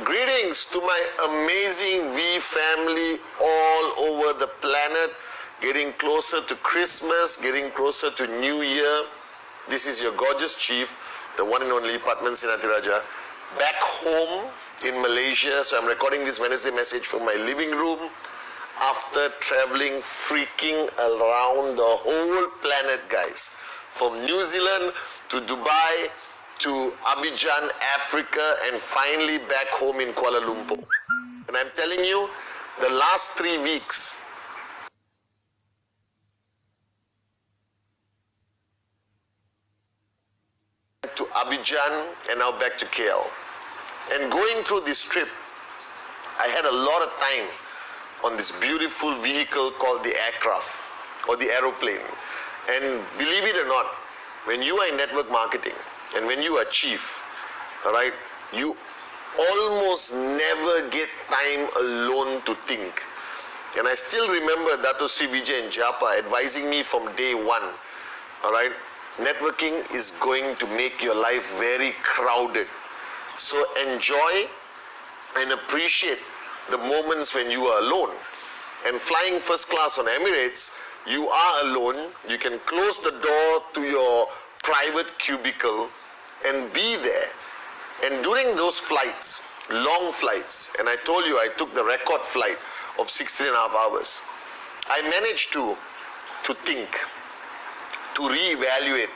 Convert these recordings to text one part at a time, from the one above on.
Greetings to my amazing V family all over the planet, getting closer to Christmas, getting closer to New Year. This is your gorgeous chief, the one and only Padman Sinatiraja, back home in Malaysia. So I'm recording this Wednesday message from my living room after traveling freaking around the whole planet, guys. From New Zealand to Dubai to Abidjan, Africa, and finally back home in Kuala Lumpur. And I'm telling you, the last 3 weeks, to Abidjan and now back to KL. And going through this trip, I had a lot of time on this beautiful vehicle called the aircraft or the aeroplane. And believe it or not, when you are in network marketing and when you are chief, all right, you almost never get time alone to think. And I still remember Dato Sri Vijay and Japa advising me from day one, all right, networking is going to make your life very crowded. So enjoy and appreciate the moments when you are alone. And flying first class on Emirates, you are alone. You can close the door to your private cubicle and be there. And during those flights, long flights, and I told you I took the record flight of 16.5 hours, I managed to think, to reevaluate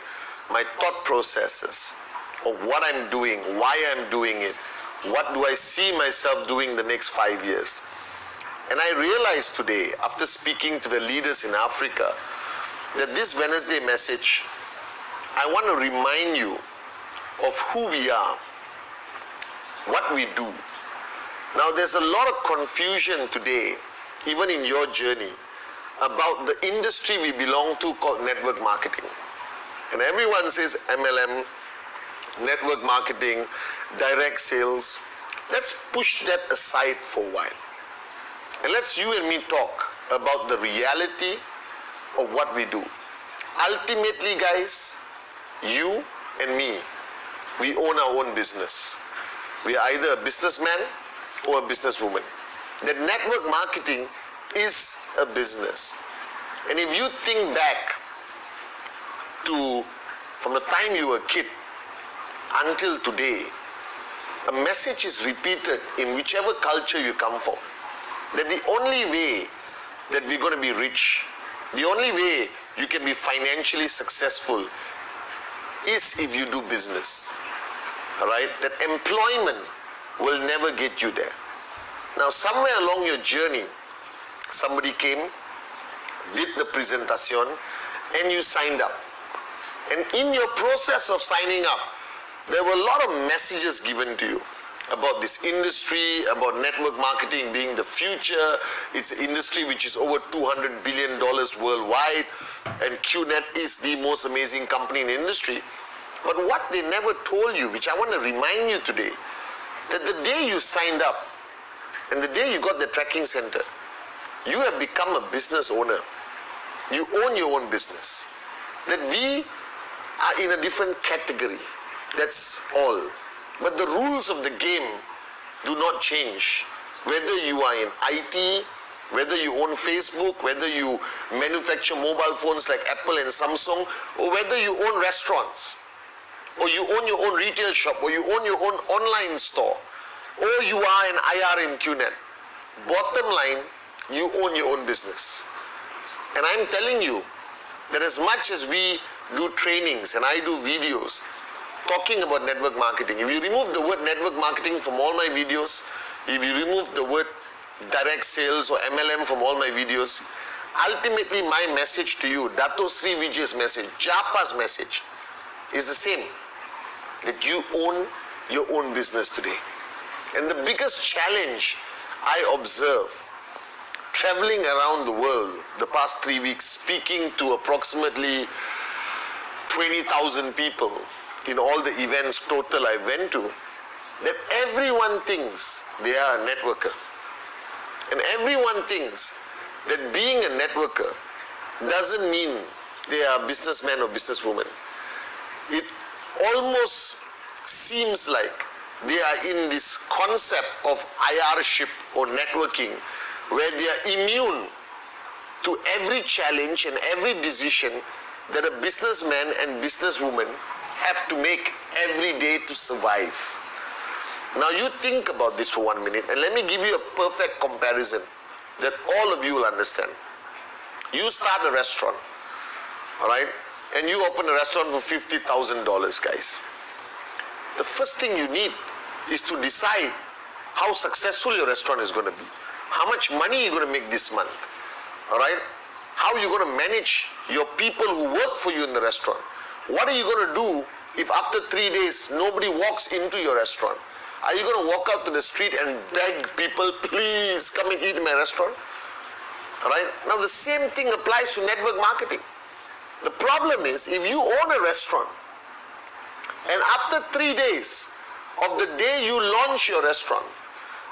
my thought processes of what I'm doing, why I'm doing it, what do I see myself doing the next 5 years. And I realized today, after speaking to the leaders in Africa, that this Wednesday message, I want to remind you of who we are, what we do. Now there's a lot of confusion today, even in your journey, about the industry we belong to called network marketing. And everyone says MLM, network marketing, direct sales. Let's push that aside for a while. And let's you and me talk about the reality of what we do. Ultimately, guys, you and me, we own our own business. We are either a businessman or a businesswoman. That network marketing is a business. And if you think back to from the time you were a kid until today, a message is repeated in whichever culture you come from, that the only way that we're going to be rich, the only way you can be financially successful is if you do business. All right? That employment will never get you there. Now, somewhere along your journey, somebody came, did the presentation, and you signed up. And in your process of signing up, there were a lot of messages given to you about this industry, about network marketing being the future. It's an industry which is over $200 billion worldwide, and QNet is the most amazing company in the industry. But what they never told you, which I want to remind you today, that the day you signed up and the day you got the tracking center, you have become a business owner. You own your own business. That we are in a different category. That's all. But the rules of the game do not change. Whether you are in IT, whether you own Facebook, whether you manufacture mobile phones like Apple and Samsung, or whether you own restaurants, or you own your own retail shop, or you own your own online store, or you are an IR in QNet. Bottom line, you own your own business. And I'm telling you that as much as we do trainings and I do videos talking about network marketing, if you remove the word network marketing from all my videos, if you remove the word direct sales or MLM from all my videos, ultimately my message to you, Dato Sri Vijay's message, Japa's message, is the same. That you own your own business today. And the biggest challenge I observe traveling around the world the past 3 weeks, speaking to approximately 20,000 people in all the events total I went to, that everyone thinks they are a networker. And everyone thinks that being a networker doesn't mean they are businessmen or businesswomen. It almost seems like they are in this concept of IR-ship or networking, where they are immune to every challenge and every decision that a businessman and businesswoman have to make every day to survive. Now you think about this for 1 minute, and let me give you a perfect comparison that all of you will understand. You start a restaurant, all right, and you open a restaurant for $50,000, guys. The first thing you need is to decide how successful your restaurant is going to be, how much money you're going to make this month, all right, how you're going to manage your people who work for you in the restaurant. What are you going to do if after 3 days nobody walks into your restaurant? Are you going to walk out to the street and beg people, please come and eat in my restaurant? All right? Now the same thing applies to network marketing. The problem is, if you own a restaurant and after 3 days of the day you launch your restaurant,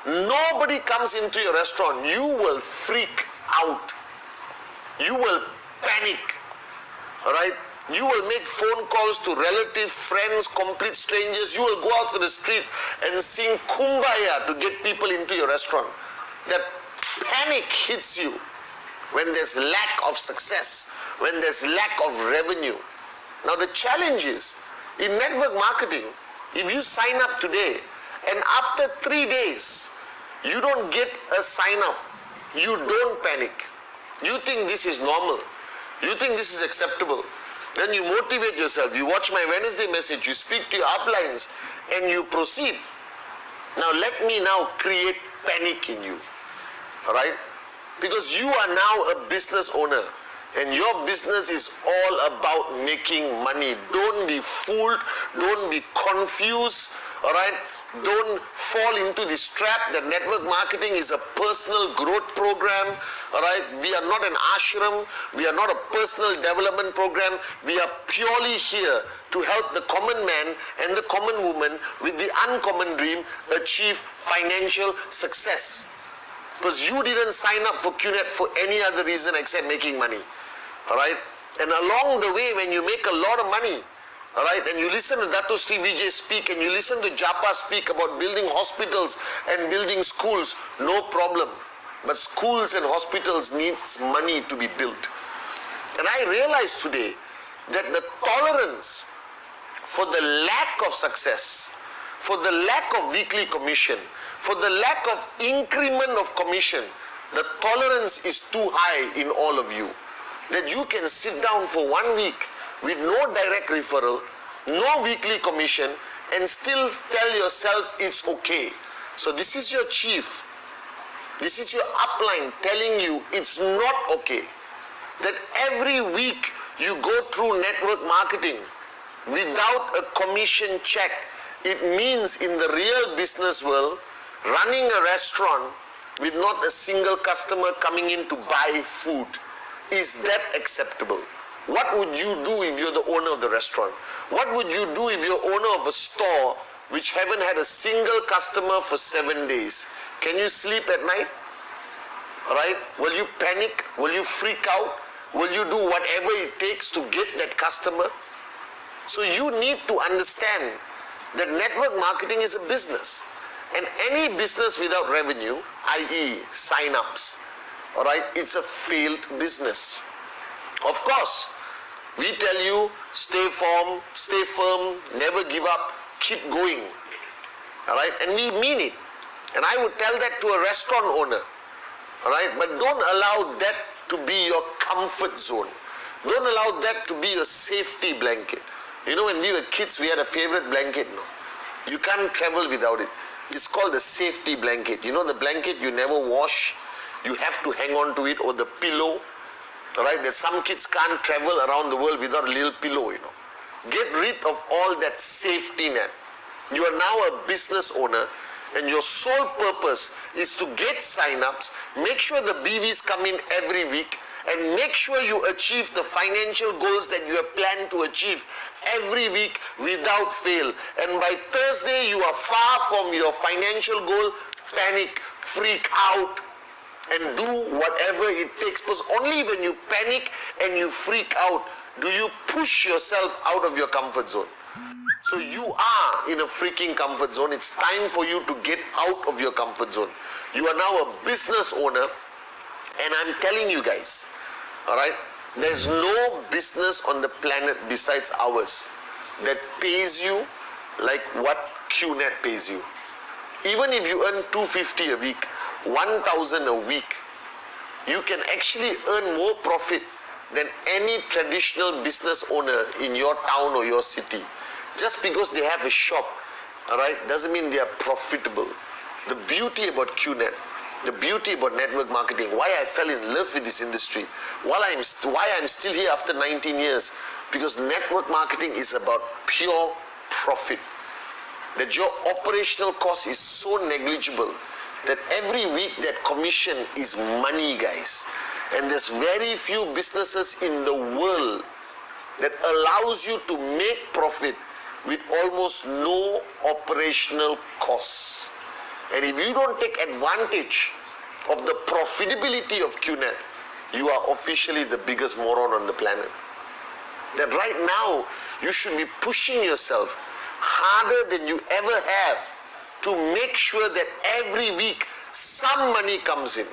nobody comes into your restaurant, you will freak out. You will panic. All right? You will make phone calls to relatives, friends, complete strangers. You will go out to the street and sing Kumbaya to get people into your restaurant. That panic hits you when there's lack of success, when there's lack of revenue. Now the challenge is, in network marketing, if you sign up today and after 3 days you don't get a sign up, you don't panic. You think this is normal. You think this is acceptable. Then you motivate yourself. You watch my Wednesday message. You speak to your uplines and you proceed. Now let me now create panic in you. All right? Because you are now a business owner and your business is all about making money. Don't be fooled. Don't be confused. All right? Don't fall into this trap that network marketing is a personal growth program. All right, we are not an ashram. We are not a personal development program. We are purely here to help the common man and the common woman with the uncommon dream achieve financial success. Because you didn't sign up for QNet for any other reason except making money. All right, and along the way, when you make a lot of money, all right, and you listen to Dato Sri Vijay speak and you listen to Japa speak about building hospitals and building schools, no problem. But schools and hospitals needs money to be built. And I realize today that the tolerance for the lack of success, for the lack of weekly commission, for the lack of increment of commission, the tolerance is too high in all of you. That you can sit down for 1 week with no direct referral, no weekly commission, and still tell yourself it's okay. So this is your chief, this is your upline telling you it's not okay. That every week you go through network marketing without a commission check. It means in the real business world, running a restaurant with not a single customer coming in to buy food. Is that acceptable? What would you do if you're the owner of the restaurant? What would you do if you're owner of a store which haven't had a single customer for 7 days? Can you sleep at night? All right? Will you panic? Will you freak out? Will you do whatever it takes to get that customer? So you need to understand that network marketing is a business. And any business without revenue, i.e. sign-ups, all right, it's a failed business. Of course, we tell you, stay firm, never give up, keep going. All right, and we mean it. And I would tell that to a restaurant owner. All right, but don't allow that to be your comfort zone. Don't allow that to be your safety blanket. You know, when we were kids, we had a favorite blanket. No, you can't travel without it. It's called the safety blanket. You know, the blanket you never wash, you have to hang on to it, or the pillow. All right, that some kids can't travel around the world without a little pillow, you know. Get rid of all that safety net. You are now a business owner and your sole purpose is to get sign-ups, make sure the BVs come in every week, and make sure you achieve the financial goals that you have planned to achieve every week without fail. And by Thursday, you are far from your financial goal, panic, freak out. and do whatever it takes. Because only when you panic and you freak out do you push yourself out of your comfort zone. So you are in a freaking comfort zone. It's time for you to get out of your comfort zone. You are now a business owner, and I'm telling you guys, all right, there's no business on the planet besides ours that pays you like what QNet pays you. Even if you earn 250 a week, 1,000 a week, you can actually earn more profit than any traditional business owner in your town or your city. Just because they have a shop, all right, doesn't mean they are profitable. The beauty about QNet, the beauty about network marketing, why I fell in love with this industry, why I'm still here after 19 years, because network marketing is about pure profit. That your operational cost is so negligible that every week that commission is money, guys. And there's very few businesses in the world that allows you to make profit with almost no operational costs. And if you don't take advantage of the profitability of QNet, you are officially the biggest moron on the planet. That right now, you should be pushing yourself harder than you ever have to make sure that every week some money comes in.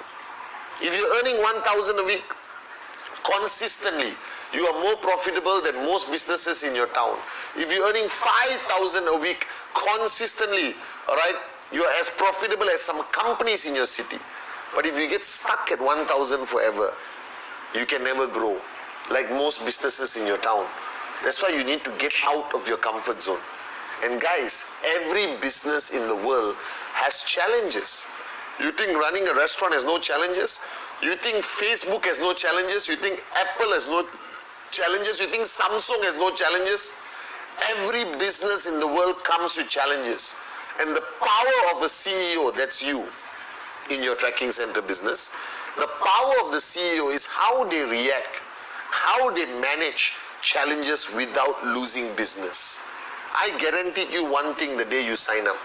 If you're earning 1,000 a week consistently, you are more profitable than most businesses in your town. If you're earning 5,000 a week consistently, all right, you are as profitable as some companies in your city. But if you get stuck at 1,000 forever, you can never grow like most businesses in your town. That's why you need to get out of your comfort zone. And guys, every business in the world has challenges. You think running a restaurant has no challenges? You think Facebook has no challenges? You think Apple has no challenges? You think Samsung has no challenges? Every business in the world comes with challenges. And the power of a CEO, that's you in your tracking center business, the power of the CEO is how they react, how they manage challenges without losing business. I guarantee you one thing the day you sign up,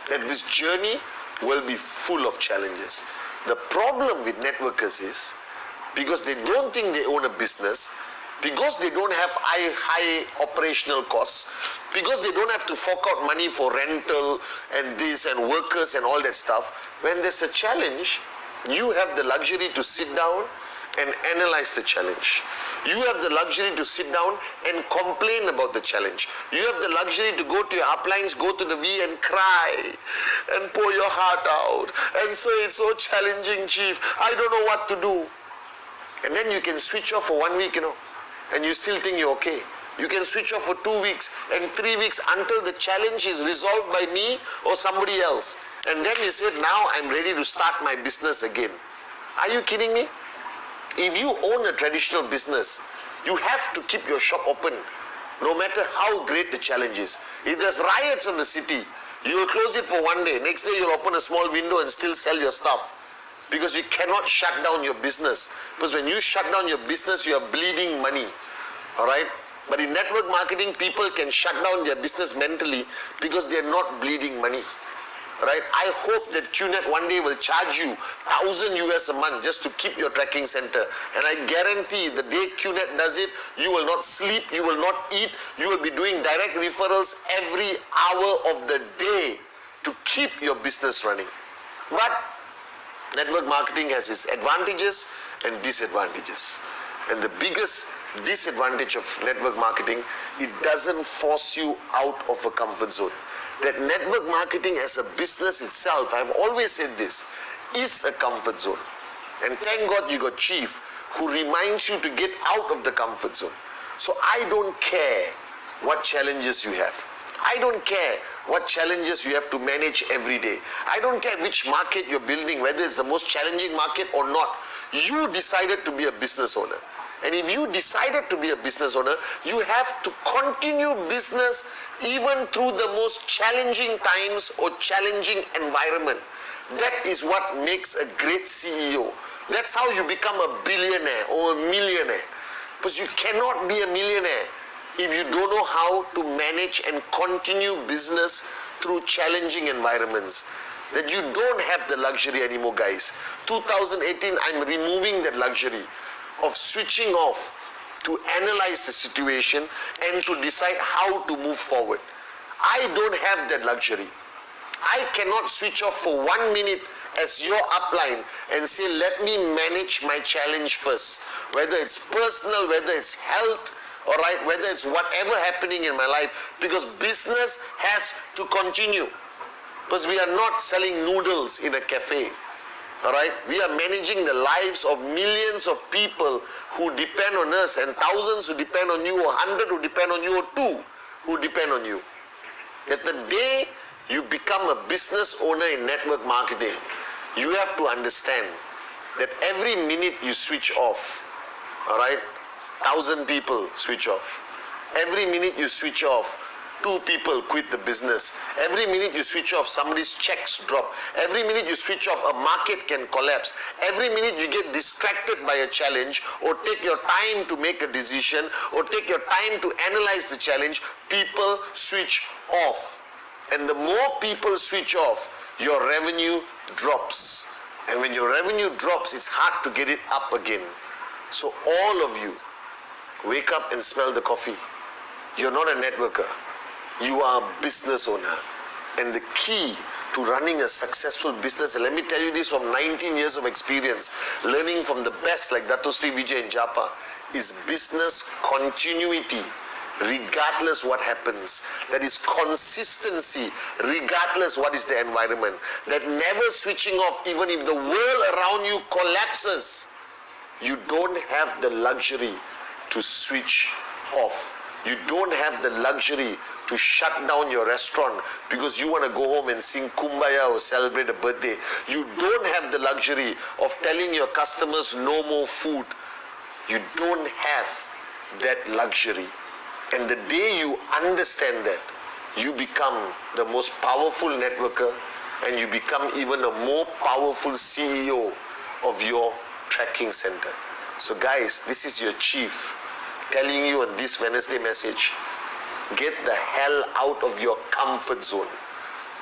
that this journey will be full of challenges. The problem with networkers is, because they don't think they own a business, because they don't have high operational costs, because they don't have to fork out money for rental and this and workers and all that stuff, when there's a challenge, you have the luxury to sit down and analyze the challenge. You have the luxury to sit down and complain about the challenge. You have the luxury to go to your uplines, go to the V and cry and pour your heart out and say, it's so challenging, chief, I don't know what to do. And then you can switch off for 1 week, and you still think you're okay. You can switch off for 2 weeks and 3 weeks until the challenge is resolved by me or somebody else. And then you say, now I'm ready to start my business again. Are you kidding me? If you own a traditional business, you have to keep your shop open, no matter how great the challenge is. If there's riots in the city, you will close it for 1 day. Next day, you'll open a small window and still sell your stuff, because you cannot shut down your business. Because when you shut down your business, you are bleeding money. All right? But in network marketing, people can shut down their business mentally because they're not bleeding money. Right? I hope that QNet one day will charge you $1,000 US a month just to keep your tracking center. And I guarantee the day QNet does it, you will not sleep, you will not eat, you will be doing direct referrals every hour of the day to keep your business running. But network marketing has its advantages and disadvantages. And the biggest disadvantage of network marketing, it doesn't force you out of a comfort zone. That network marketing as a business itself, I've always said this, is a comfort zone. And thank God you got Chief who reminds you to get out of the comfort zone. So I don't care what challenges you have. I don't care what challenges you have to manage every day. I don't care which market you're building, whether it's the most challenging market or not. You decided to be a business owner. And if you decided to be a business owner, you have to continue business even through the most challenging times or challenging environment. That is what makes a great CEO. That's how you become a billionaire or a millionaire. Because you cannot be a millionaire if you don't know how to manage and continue business through challenging environments. that you don't have the luxury anymore, guys. 2018, I'm removing that luxury of switching off to analyze the situation and to decide how to move forward. I don't have that luxury. I cannot switch off for 1 minute as your upline and say, let me manage my challenge first. Whether it's personal, whether it's health, all right, whether it's whatever happening in my life, because business has to continue. Because we are not selling noodles in a cafe. All right, we are managing the lives of millions of people who depend on us, and thousands who depend on you, or 100 who depend on you, or 2 who depend on you. That the day you become a business owner in network marketing, you have to understand that every minute you switch off, all right, 1,000 people switch off. Every minute you switch off, 2 people quit the business. Every minute you switch off, somebody's checks drop. Every minute you switch off, a market can collapse. Every minute you get distracted by a challenge, or take your time to make a decision, or take your time to analyze the challenge, people switch off. And the more people switch off, your revenue drops. And when your revenue drops, it's hard to get it up again. So all of you, wake up and smell the coffee. You're not a networker. You are a business owner. And the key to running a successful business, and let me tell you this from 19 years of experience, learning from the best like Dato Sri Vijay and Japa, is business continuity. Regardless what happens. That is consistency, regardless what is the environment. That never switching off, even if the world around you collapses. You don't have the luxury to switch off. You don't have the luxury to shut down your restaurant because you want to go home and sing Kumbaya or celebrate a birthday. You don't have the luxury of telling your customers no more food. You don't have that luxury. And the day you understand that, you become the most powerful networker, and you become even a more powerful CEO of your tracking center. So guys, this is your chief telling you on this Wednesday message, get the hell out of your comfort zone.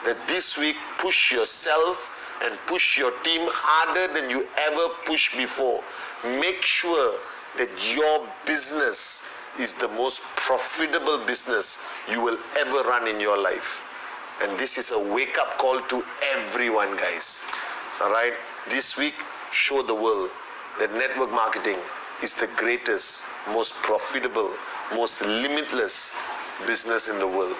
That this week, push yourself and push your team harder than you ever pushed before. Make sure that your business is the most profitable business you will ever run in your life. And this is a wake-up call to everyone, guys. All right? This week, show the world that network marketing is the greatest, most profitable, most limitless business in the world.